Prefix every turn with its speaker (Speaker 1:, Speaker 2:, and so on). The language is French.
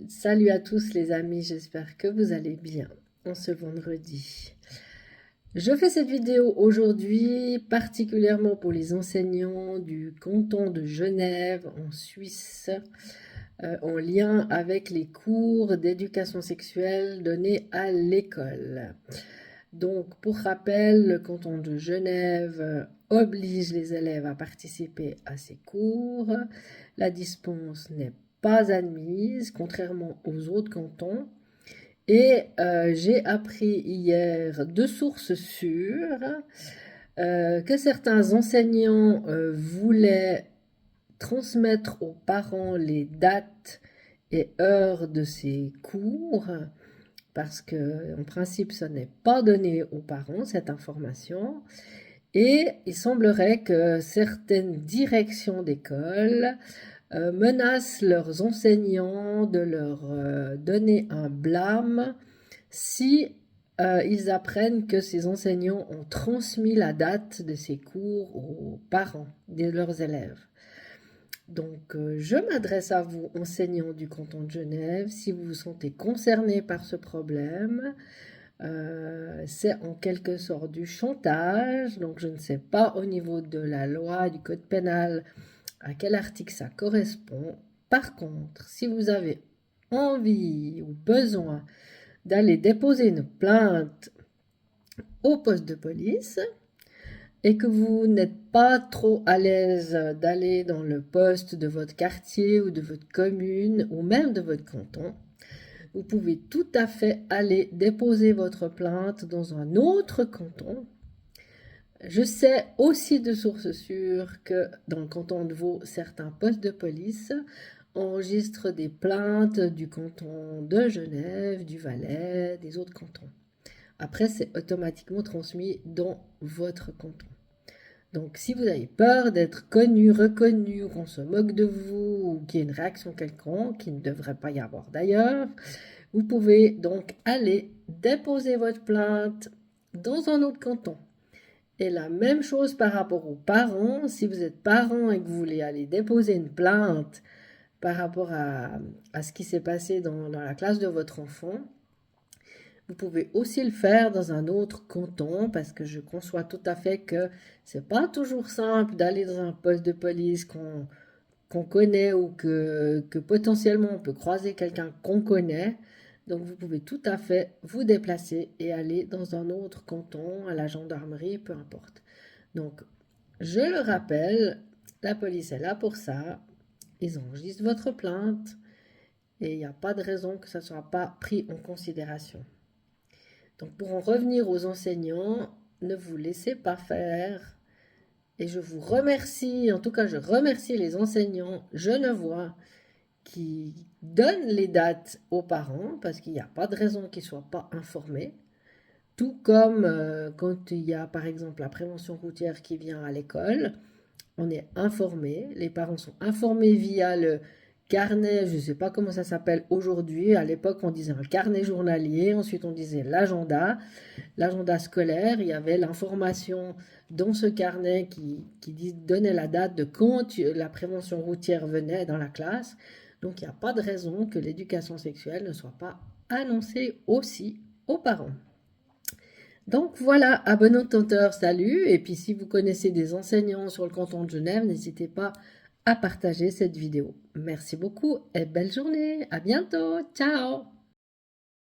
Speaker 1: Salut à tous les amis, j'espère que vous allez bien en ce vendredi. Je fais cette vidéo aujourd'hui particulièrement pour les enseignants du canton de Genève en Suisse, en lien avec les cours d'éducation sexuelle donnés à l'école. Donc, pour rappel, le canton de Genève oblige les élèves à participer à ces cours. La dispense n'est pas admise, contrairement aux autres cantons. Et j'ai appris hier de sources sûres que certains enseignants voulaient transmettre aux parents les dates et heures de ces cours, parce que en principe, ça n'est pas donné aux parents, cette information. Et il semblerait que certaines directions d'école menacent leurs enseignants de leur donner un blâme si ils apprennent que ces enseignants ont transmis la date de ces cours aux parents de leurs élèves. Donc, je m'adresse à vous, enseignants du canton de Genève, si vous vous sentez concernés par ce problème. C'est en quelque sorte du chantage, donc je ne sais pas au niveau de la loi, du code pénal, à quel article ça correspond. Par contre, si vous avez envie ou besoin d'aller déposer une plainte au poste de police, et que vous n'êtes pas trop à l'aise d'aller dans le poste de votre quartier ou de votre commune ou même de votre canton, vous pouvez tout à fait aller déposer votre plainte dans un autre canton. Je sais aussi de sources sûres que dans le canton de Vaud, certains postes de police enregistrent des plaintes du canton de Genève, du Valais, des autres cantons. Après, c'est automatiquement transmis dans votre canton. Donc, si vous avez peur d'être connu, reconnu, qu'on se moque de vous, ou qu'il y ait une réaction quelconque, qui ne devrait pas y avoir d'ailleurs, vous pouvez donc aller déposer votre plainte dans un autre canton. Et la même chose par rapport aux parents. Si vous êtes parent et que vous voulez aller déposer une plainte par rapport à ce qui s'est passé dans la classe de votre enfant, vous pouvez aussi le faire dans un autre canton, parce que je conçois tout à fait que c'est pas toujours simple d'aller dans un poste de police qu'on connaît ou que potentiellement on peut croiser quelqu'un qu'on connaît. Donc vous pouvez tout à fait vous déplacer et aller dans un autre canton, à la gendarmerie, peu importe. Donc, je le rappelle, la police est là pour ça. Ils enregistrent votre plainte et il n'y a pas de raison que ça ne soit pas pris en considération. Donc pour en revenir aux enseignants, ne vous laissez pas faire. Et je vous remercie, en tout cas je remercie les enseignants genevois qui donnent les dates aux parents, parce qu'il n'y a pas de raison qu'ils ne soient pas informés. Tout comme quand il y a par exemple la prévention routière qui vient à l'école, on est informé, les parents sont informés via le carnet, je ne sais pas comment ça s'appelle aujourd'hui, à l'époque on disait un carnet journalier, ensuite on disait l'agenda scolaire, il y avait l'information dans ce carnet qui donnait la date de quand la prévention routière venait dans la classe. Donc il n'y a pas de raison que l'éducation sexuelle ne soit pas annoncée aussi aux parents. Donc voilà, à bon entendeur, salut. Et puis si vous connaissez des enseignants sur le canton de Genève, n'hésitez pas à partager cette vidéo. Merci beaucoup et belle journée. À bientôt. Ciao.